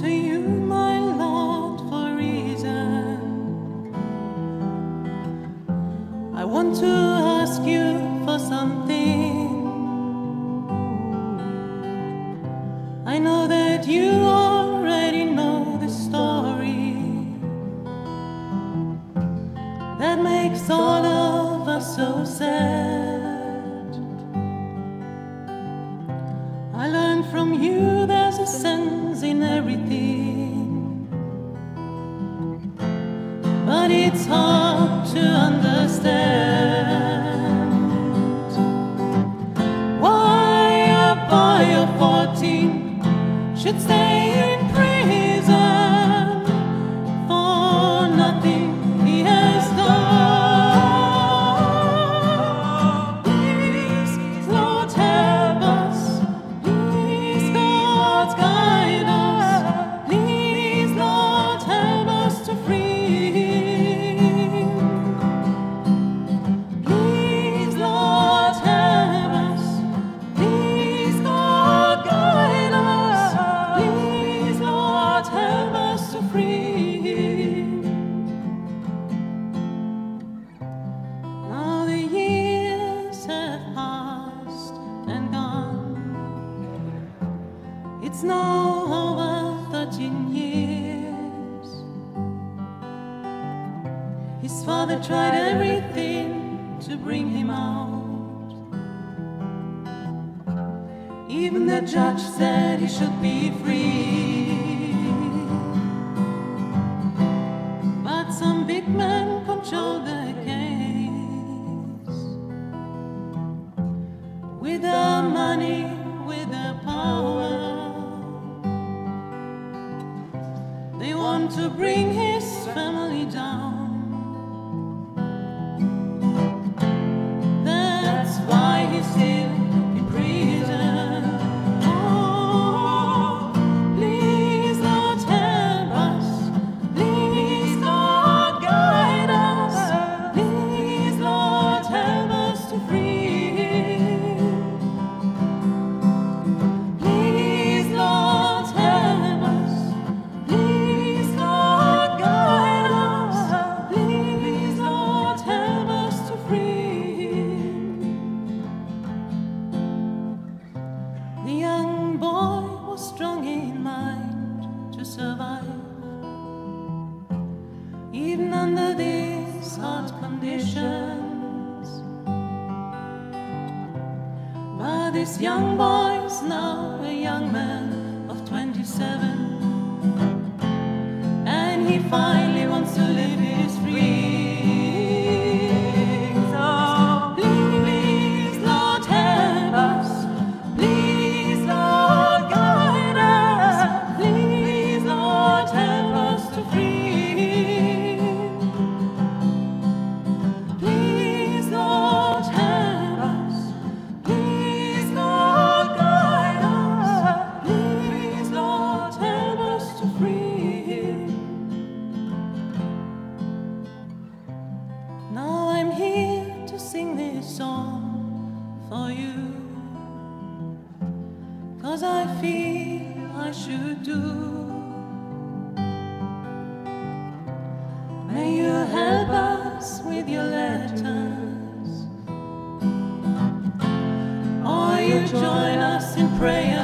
to you, my Lord, for reason. I want to ask you for something. I know that you already know the story that makes all of us so sad. I learned from you there's a sense in everything, but it's hard to understand why a boy of 14 should stay in prison for nothing he has done. Please, Lord, help us. Please, God, guide us. Please, Lord, help us to free him. Please, Lord, help us. Please, God, guide us. Please, Lord, help us to free him. Now the years have passed and gone. It's now over 13 years. His father tried everything to bring him out. Even the judge said he should be free. But some big man controlled the case. With the money, with the power, they want to bring his family down. That's why he's still in prison. Oh, please, Lord, help us. Please, Lord, guide us. Please, Lord, help us to free him. Please, Lord, help us. Please, Lord, guide us. Please, Lord, help us to free him. The young boy was strong in mind to survive, even under these hard conditions. But this young boy is now a young man of 27, and he finally wants to live his dreams. So please, Lord, help us. Please, Lord, guide us. Please, Lord, help us to free him. Please, Lord, help us. Please, Lord, guide us. Please, Lord, help us to free him. Now I'm here to sing this song for you, 'cause I feel I should do. May you help us with your letters, or you join us in prayer.